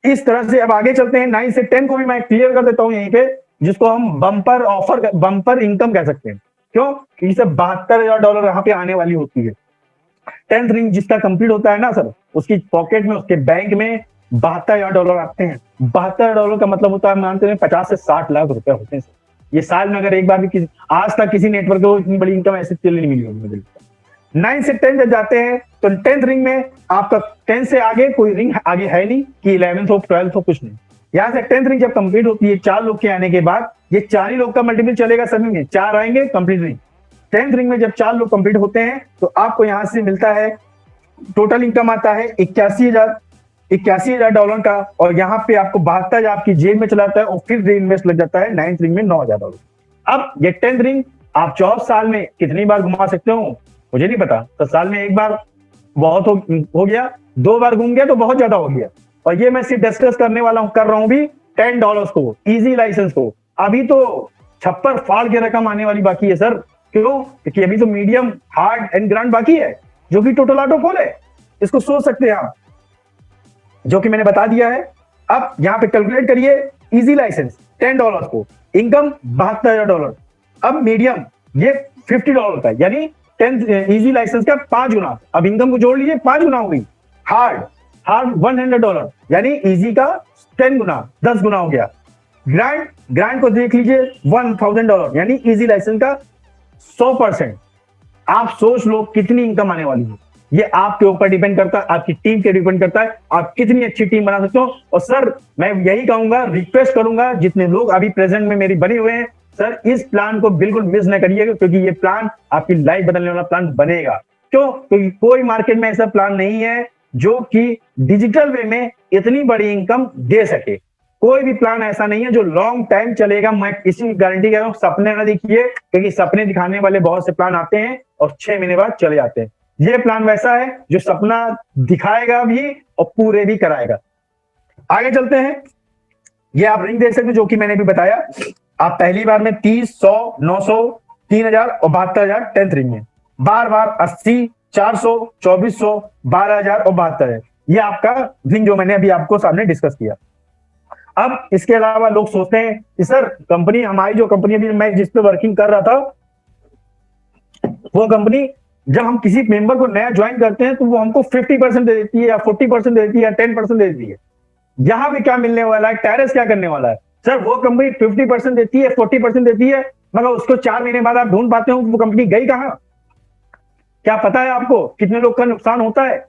इस तरह से अब आगे चलते हैं। 9 से 10 को भी मैं क्लियर कर देता हूं यहीं पे, जिसको हम बम्पर ऑफर, बम्पर इनकम कह सकते हैं। क्यों? क्योंकि सर $72,000 यहाँ पे आने वाली होती है। 10th रिंग जिसका कंप्लीट होता है ना सर, उसकी पॉकेट में, उसके बैंक में $72,000 आते हैं। $72,000 का मतलब होता है, मानते हैं 50 से 60 लाख रुपए होते हैं सर। ये साल में अगर एक बार भी आज तक किसी नेटवर्क को इतनी बड़ी इनकम ऐसे चली नहीं मिली होगी मुझे लगता है। 9 से 10 जब जाते हैं तो 10th रिंग में आपका 10 से आगे कोई रिंग आगे है नहीं कि 11th हो 12th हो, कुछ नहीं। यहाँ से 10th रिंग जब कंप्लीट होती है 4 लोग के आने के बाद, ये 4 ही लोग का मल्टीपल चलेगा सभी में, 4 आएंगे कंप्लीट रिंग। 10th रिंग में जब 4 लोग कंप्लीट होते हैं तो आपको यहाँ से मिलता है टोटल इनकम आता है $81,000 का, और यहाँ पे आपको 72,000 आपकी जेब में चलाता है और फिर री इन्वेस्ट लग जाता है 9th रिंग में $9,000। अब ये 10th रिंग आप 24 साल में कितनी बार घुमा सकते हो मुझे नहीं पता, तो साल में एक बार बहुत हो गया, 2 बार घूम गया तो बहुत ज्यादा हो गया। और ये मैं सिर्फ डिस्कस करने वाला हूं, कर रहा हूं भी $10 को, इजी लाइसेंस को। अभी तो छप्पर फाड़ के रकम आने वाली बाकी है सर। क्यों? क्योंकि अभी तो मीडियम, हार्ड एंड ग्रांड बाकी है, जो कि टोटल ऑटो कॉल है। इसको सोच सकते हैं आप, जो कि मैंने बता दिया है। अब यहाँ पे कैलकुलेट करिए इजी लाइसेंस $10 को, इनकम $72,000। अब मीडियम ये $50 का, यानी 10 इजी लाइसेंस का 5 गुना। अब इनकम को जोड़ लीजिए, 5 गुना हो गई। हार्ड $100, यानी इजी का 10 गुना, 10 गुना हो गया। ग्रांड को देख लीजिए $1,000, यानी इजी लाइसेंस का 100%। आप सोच लो कितनी इनकम आने वाली है। ये आपके ऊपर डिपेंड करता है, आपकी टीम के डिपेंड करता है, आप कितनी अच्छी टीम बना सकते हो। और सर मैं यही कहूंगा, रिक्वेस्ट करूंगा जितने लोग अभी प्रेजेंट में मेरी बने हुए हैं, सर इस प्लान को बिल्कुल मिस न करिएगा, क्योंकि ये प्लान आपकी लाइफ बदलने वाला प्लान बनेगा। क्यों? क्योंकि कोई मार्केट में ऐसा प्लान नहीं है जो कि डिजिटल वे में इतनी बड़ी इनकम दे सके। कोई भी प्लान ऐसा नहीं है जो लॉन्ग टाइम चलेगा। मैं इसी गारंटी कर रहा हूं, सपने ना देखिए, क्योंकि सपने दिखाने वाले बहुत से प्लान आते हैं और 6 महीने बाद चले जाते हैं। ये प्लान वैसा है जो सपना दिखाएगा भी और पूरे भी कराएगा। आगे चलते हैं। ये आप रिंग देख सकते हैं जो कि मैंने भी बताया। आप पहली बार में 30, 100, 900, 3,000 और 72,000 10th रिंग में, बार बार 80, 400, 2400, 12,000 और 72,000। ये आपका रिंग जो मैंने अभी आपको सामने डिस्कस किया। अब इसके अलावा लोग सोचते हैं कि सर कंपनी, हमारी जो कंपनी अभी मैं जिस पे वर्किंग कर रहा था, वो कंपनी जब हम किसी मेंबर को नया ज्वाइन करते हैं तो वो हमको 50% दे देती है या 40% दे देती है या 10% दे देती है। यहां पे क्या मिलने वाला है, टायरस क्या करने वाला है? सर वो कंपनी 50% देती है, 40% देती है, मगर उसको 4 महीने बाद आप ढूंढ पाते हो वो कंपनी गई कहां? क्या पता है आपको कितने लोग का नुकसान होता है?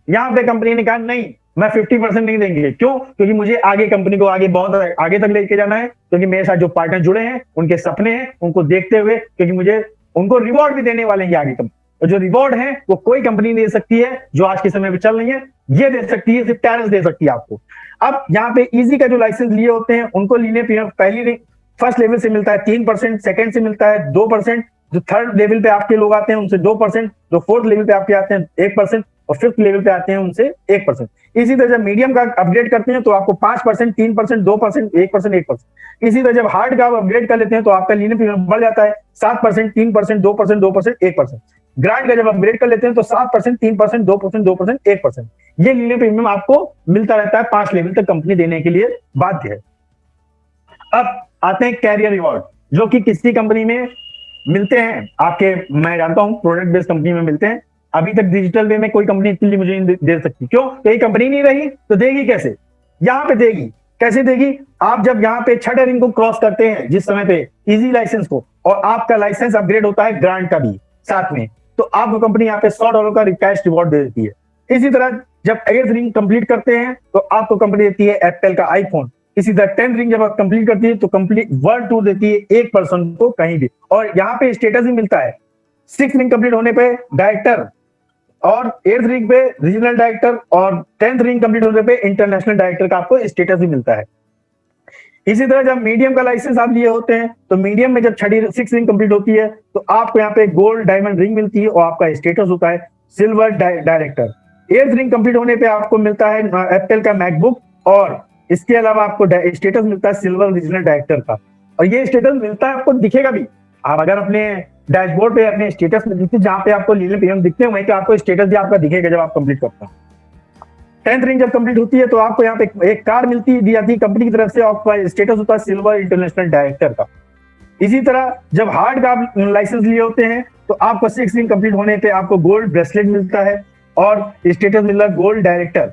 यहां पे कंपनी ने कहा नहीं, मैं 50% नहीं देंगे। क्यों? क्योंकि मुझे आगे कंपनी को आगे बहुत आगे तक लेके जाना है, क्योंकि मेरे साथ जो पार्टनर जुड़े हैं उनके सपने हैं, उनको देखते हुए, क्योंकि मुझे उनको रिवॉर्ड भी देने वाले हैं आगे कंपनी। और जो रिवॉर्ड है वो कोई कंपनी नहीं दे सकती है जो आज के समय में चल रही है, ये दे सकती है, सिर्फ टायरस दे सकती है आपको। अब यहाँ पे इजी का जो लाइसेंस लिए होते हैं उनको लेने पहली फर्स्ट लेवल से मिलता है 3%, सेकंड से मिलता है 2%, जो थर्ड लेवल पे आपके लोग आते हैं उनसे 2%, जो फोर्थ लेवल पे आपके आते हैं 1%, और फिफ्थ लेवल पे आते हैं उनसे 1%। इसी तरह जब मीडियम का अपग्रेड करते हैं तो आपको 5%, 3%, 2%, 1%, 1%। इसी तरह जब हार्ड का आप अपग्रेड कर लेते हैं तो आपका लीनियर प्रीमियम बढ़ जाता है 7%, 3%, 2%, 2%, 1%। ग्रांड का जब अपग्रेड कर लेते हैं तो 7%, 3%, 2%, 2%, 1%। ये लीनियर प्रीमियम आपको मिलता रहता है 5 लेवल तक कंपनी देने के लिए बाध्य है। अब आते हैं कैरियर रिवॉर्ड, जो कि किसी कंपनी में मिलते हैं आपके, मैं जानता हूं प्रोडक्ट बेस्ड कंपनी में मिलते हैं। अभी तक डिजिटल वे में कोई कंपनी इतनी मुझे नहीं दे सकती। क्यों? कहीं कंपनी नहीं रही तो देगी कैसे? यहां पे देगी। कैसे देगी? आप जब यहाँ पे छठे रिंग को क्रॉस करते हैं जिस समय पे इजी लाइसेंस को, और आपका लाइसेंस अपग्रेड होता है ग्रांट का भी साथ में, तो आपको कंपनी यहाँ पे $100 का कैश रिवॉर्ड दे देती है। इसी तरह जब 8th रिंग कंप्लीट करते हैं तो आपको कंपनी देती है एप्पल का आईफोन। इसी तरह 10th रिंग जब आप कंप्लीट करती है तो कंप्लीट वर्ल्ड टूर देती है एक पर्सन को कहीं भी, और यहाँ पे स्टेटस भी मिलता है। 6th रिंग कंप्लीट होने पे डायरेक्टर, और 8th रिंग पे रीजनल डायरेक्टर, और 10th रिंग कंप्लीट होने पे इंटरनेशनल डायरेक्टर का आपको स्टेटस भी मिलता है। इसी तरह जब मीडियम का लाइसेंस आप लिए होते हैं तो मीडियम में जब 6th रिंग कंप्लीट होती है तो आपको यहाँ पे गोल्ड डायमंड रिंग मिलती है और आपका स्टेटस होता है silver director. 8th ring complete होने पे आपको मिलता है एप्पल का मैकबुक, और इसके अलावा आपको स्टेटस मिलता है सिल्वर रीजनल डायरेक्टर का। और ये स्टेटस मिलता है, आपको दिखेगा भी। आप अगर अपने डैशबोर्ड पे अपने स्टेटस में दिखते, जहां पे आपको लीनियर प्रीमियम दिखते हैं वहीं पे आपको स्टेटस भी आपका दिखेगा जब आप कंप्लीट करते हैं। 10th रिंग जब कंप्लीट होती है तो आपको यहाँ पे एक कार दी जाती है कंपनी की तरफ से, आपका स्टेटस होता है सिल्वर इंटरनेशनल डायरेक्टर का। इसी तरह जब हार्ड का आप लाइसेंस लिए होते हैं तो आपको 6th रिंग कंप्लीट होने पे आपको गोल्ड ब्रेसलेट मिलता है और स्टेटस मिलता है गोल्ड डायरेक्टर।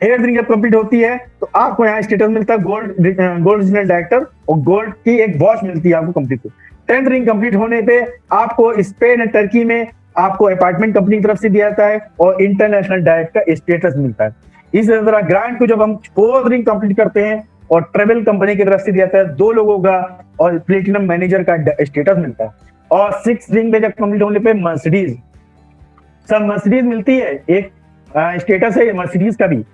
8th रिंग जब कंप्लीट होती है तो आपको यहाँ स्टेटस मिलता है गोल्ड रीजनल डायरेक्टर, और गोल्ड की एक वॉच मिलती है आपको कंप्लीट को। 10th रिंग कंप्लीट होने पे आपको स्पेन और टर्की में आपको अपार्टमेंट कंपनी की तरफ से दिया जाता है और इंटरनेशनल डायरेक्टर का स्टेटस मिलता है। इस तरह ग्रांट को जब हम 4th रिंग कंप्लीट करते हैं और ट्रेवल कंपनी की तरफ से दिया जाता है 2 लोगों का और प्लेटिनम मैनेजर का स्टेटस मिलता है। और 6th रिंग में जब कंप्लीट होने पे मर्सिडीज, सब मर्सिडीज मिलती है, एक स्टेटस है मर्सिडीज का भी।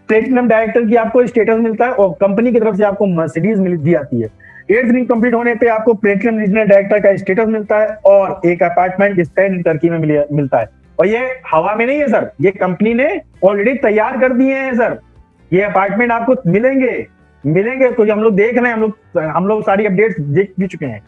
प्लेटिनम डायरेक्टर की आपको स्टेटस मिलता है और कंपनी की तरफ से आपको मर्सिडीज दी जाती है। 8th रिंग कंप्लीट होने पे आपको प्लेटिनम रीजनल डायरेक्टर का स्टेटस मिलता है और एक अपार्टमेंट स्पेन टर्की में मिलता है। और ये हवा में नहीं है सर, ये कंपनी ने ऑलरेडी तैयार कर दिए हैं सर। ये अपार्टमेंट आपको मिलेंगे तो हम लोग देख रहे हैं, हम लोग सारी अपडेट्स देख भी चुके हैं।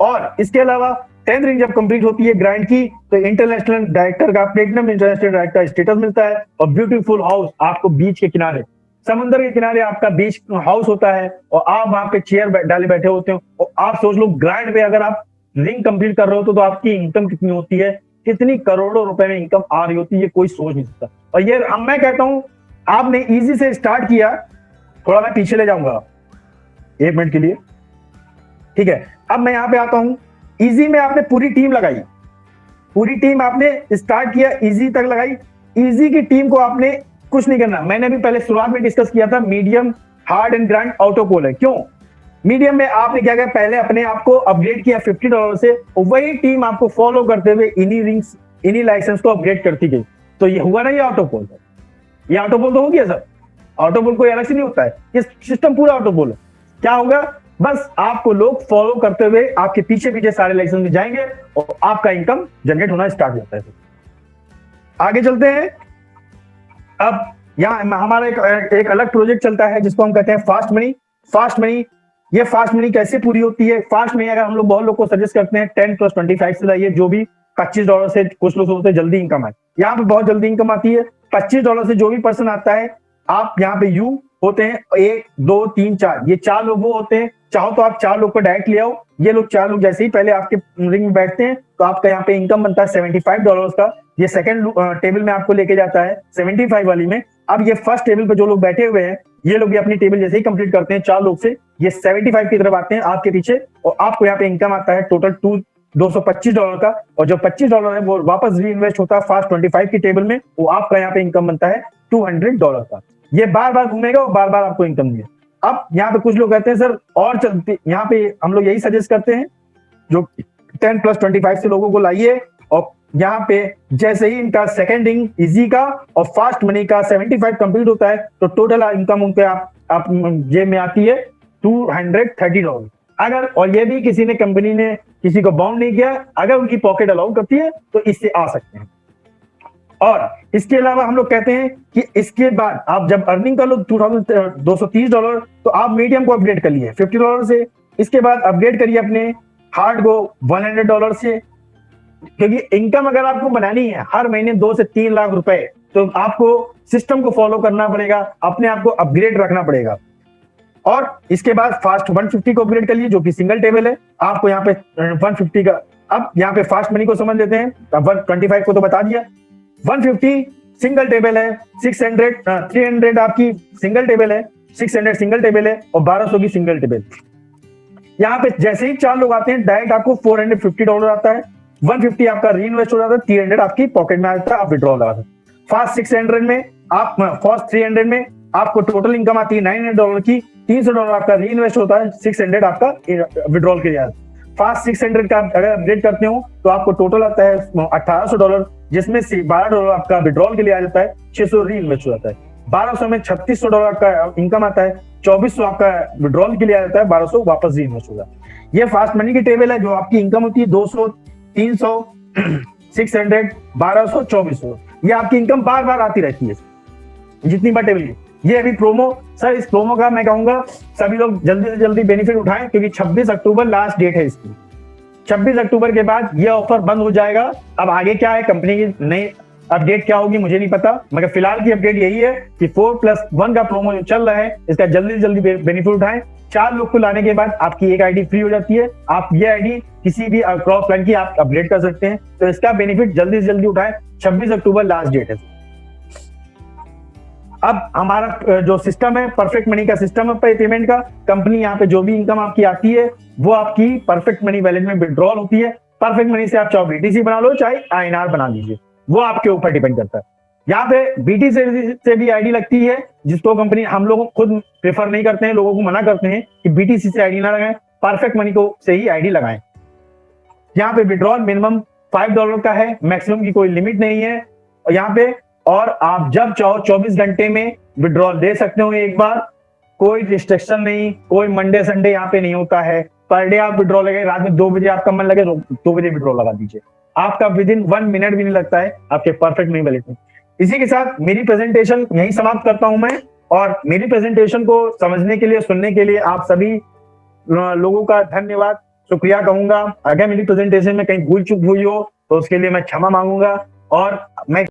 और इसके अलावा 10th रिंग जब कंप्लीट होती है ग्रांट की तो इंटरनेशनल डायरेक्टर का प्लेटिनम इंटरनेशनल डायरेक्टर का स्टेटस मिलता है और ब्यूटीफुल हाउस आपको बीच के किनारे, समुद्र के किनारे आपका बीच हाउस होता है और आप वहां पे चेयर डाले बैठे होते हो। और आप सोच लो ग्रांट पे अगर आप रिंग कंप्लीट कर रहे हो तो आपकी इनकम कितनी होती है, कितनी करोड़ों रुपए में इनकम आ रही होती है, कोई सोच नहीं सकता। और ये मैं कहता हूं आपने इजी से स्टार्ट किया, थोड़ा मैं पीछे ले जाऊंगा 1 मिनट के लिए, ठीक है। अब मैं यहाँ पे आता हूं, इजी में आपने पूरी टीम लगाई, पूरी टीम आपने स्टार्ट किया, इजी तक लगाई। इजी की टीम को आपने कुछ नहीं करना, मैंने भी पहले शुरुआत में डिस्कस किया था, मीडियम हार्ड एंड ग्रांड ऑटोपोल है। क्यों? मीडियम में आपने क्या किया, पहले अपने आप को अपग्रेड किया $50 से, और वही टीम आपको फॉलो करते हुए इन्हीं लाइसेंस को अपग्रेड करती गई। तो ये हुआ ना, ये ऑटोपोल है, ये ऑटोपोल तो हो गया सर। ऑटोपोल कोई अलग से नहीं होता है, ये सिस्टम पूरा ऑटोपोल है। क्या होगा, बस आपको लोग फॉलो करते हुए आपके पीछे पीछे सारे लाइसेंस में जाएंगे और आपका इनकम जनरेट होना स्टार्ट होता है। आगे चलते हैं। अब यहाँ हमारा एक अलग प्रोजेक्ट चलता है जिसको हम कहते हैं फास्ट मनी। फास्ट मनी, ये फास्ट मनी कैसे पूरी होती है? फास्ट मनी अगर हम लोग बहुत लोग को सजेस्ट करते हैं 10 + 25 से लाइए, जो भी $25 से, कुछ लोग सोचते हैं जल्दी इनकम आए, यहाँ पे बहुत जल्दी इनकम आती है। $25 से जो भी पर्सन आता है, आप यहाँ पे यू होते हैं 1 2 3 4, ये 4 लोग वो होते हैं। चाहो तो आप 4 लोग को डायरेक्ट ले आओ, ये लोग 4 लोग जैसे ही पहले आपके रिंग में बैठते हैं तो आपका यहाँ पे इनकम बनता है $75 का। ये सेकंड टेबल में आपको लेके जाता है 75 वाली में। अब ये फर्स्ट टेबल पे जो लोग बैठे हुए हैं, ये लोग भी अपनी टेबल जैसे ही कंप्लीट करते हैं 4 लोग से, ये 75 की तरफ आते हैं आपके पीछे, और आपको यहाँ पे इनकम आता है टोटल $225 का। और जो $25 है वो वापस री इन्वेस्ट होता है फास्ट 25 की टेबल में, वो आपका यहाँ पे इनकम बनता है $200 का। ये बार बार घूमेगा और बार बार आपको इनकम देगा। अब यहाँ पे कुछ लोग कहते हैं सर और चलते, यहाँ पे हम लोग यही सजेस्ट करते हैं जो 10 + 25 से लोगों को लाइए, और यहाँ पे जैसे ही इनका सेकंड रिंग इजी का और फास्ट मनी का 75 कंप्लीट होता है तो टोटल इनकम उनके आप जेब में आती है $230। अगर, और ये भी किसी ने कंपनी ने किसी को बाउंड नहीं किया, अगर उनकी पॉकेट अलाउ करती है तो इससे आ सकते हैं। और इसके अलावा हम लोग कहते हैं कि इसके बाद आप जब अर्निंग कर लो $230, तो आप मीडियम को अपग्रेड कर लिए $50 से। इसके बाद अपग्रेड करिए अपने हार्ड को $100 से, क्योंकि इनकम अगर आपको बनानी है हर महीने 2 से 3 लाख रुपए, तो आपको सिस्टम को फॉलो करना पड़ेगा, अपने आप को अपग्रेड रखना पड़ेगा। और इसके बाद फास्ट 150 को अपग्रेड कर लिए, जो कि सिंगल टेबल है। आपको यहाँ पे 150 का, अब यहाँ पे फास्ट मनी को समझ लेते हैं। अब 125 को तो बता दिया, 150 सिंगल टेबल है, 300 आपकी सिंगल टेबल है, 600 सिंगल टेबल है और 1200 की सिंगल टेबल। यहाँ पे जैसे ही 4 लोग आते हैं डायरेक्ट आपको $450 आता है, 150 आपका री इन्वेस्ट हो जाता है, 300 आपकी पॉकेट में आता है, आप विड्रॉल लगाते हैं। फास्ट 600 में आप, फास्ट 300 में आपको टोटल इनकम आती है $900 की, $300 आपका री इन्वेस्ट होता है, 600 आपका विड्रॉल के लिए आता है। फास्ट 600 का अगर अपडेट करते हो तो आपको टोटल आता है $1800, जिसमें से $12 आपका विड्रॉल के लिए आ जाता है, 600 री इन्वेस्ट हो जाता है। 1200 में $3600 का इनकम आता है, 2400 आपका विड्रॉल के लिए आ जाता है, 1200 वापस री इन्वेस्ट होगा। ये फास्ट मनी की टेबल है, जो आपकी इनकम होती है 200, 300, 600, 1200, 2400। ये आपकी इनकम बार बार आती रहती है जितनी बार टेबल की। ये अभी प्रोमो, सर इस प्रोमो का मैं कहूंगा सभी लोग जल्दी से जल्दी बेनिफिट उठाएं, क्योंकि 26 अक्टूबर लास्ट डेट है इसकी। 26 अक्टूबर के बाद ये ऑफर बंद हो जाएगा। अब आगे क्या है, कंपनी की नई अपडेट क्या होगी मुझे नहीं पता, मगर फिलहाल की अपडेट यही है कि 4+1 का प्रोमो जो चल रहा है, इसका जल्दी से जल्दी बेनिफिट उठाएं। 4 लोग को लाने के बाद आपकी एक आईडी फ्री हो जाती है, आप ये आईडी किसी भी क्रॉस लाइन की आप अपडेट कर सकते हैं। तो इसका बेनिफिट जल्दी से जल्दी उठाएं, 26 अक्टूबर लास्ट डेट है। अब हमारा जो सिस्टम है, परफेक्ट मनी का सिस्टम है पेमेंट का। कंपनी यहाँ पे जो भी इनकम आपकी आती है वो आपकी परफेक्ट मनी वैलेट में विड्रॉल होती है। परफेक्ट मनी से आप चाहे बीटीसी बना लो चाहे आईएनआर बना लीजिए, वो आपके ऊपर डिपेंड करता है। यहाँ पे बीटीसी से भी आईडी लगती है, जिसको कंपनी, हम लोग खुद प्रेफर नहीं करते हैं, लोगों को मना करते हैं कि बीटीसी से आईडी ना लगाएं, परफेक्ट मनी को से ही आईडी लगाएं। यहाँ पे विड्रॉल मिनिमम $5 का है, मैक्सिमम की कोई लिमिट नहीं है यहाँ पे। और आप जब चाहो 24 घंटे में विड्रॉल दे सकते हो एक बार, कोई रिस्ट्रिक्शन नहीं, कोई मंडे संडे यहाँ पे नहीं होता है। पर डे आप विड्रॉल लगे, रात में 2 बजे आपका मन लगे 2 बजे विड्रॉल लगा दीजिए, आपका विदिन 1 मिनट भी नहीं लगता है आपके परफेक्ट मनी वैलेट में। इसी के साथ मेरी प्रेजेंटेशन यहीं समाप्त करता हूं मैं, और मेरी प्रेजेंटेशन को समझने के लिए, सुनने के लिए आप सभी लोगों का धन्यवाद, शुक्रिया कहूंगा। अगर मेरी प्रेजेंटेशन में कहीं भूल चूक हुई हो तो उसके लिए मैं क्षमा मांगूंगा। और मैं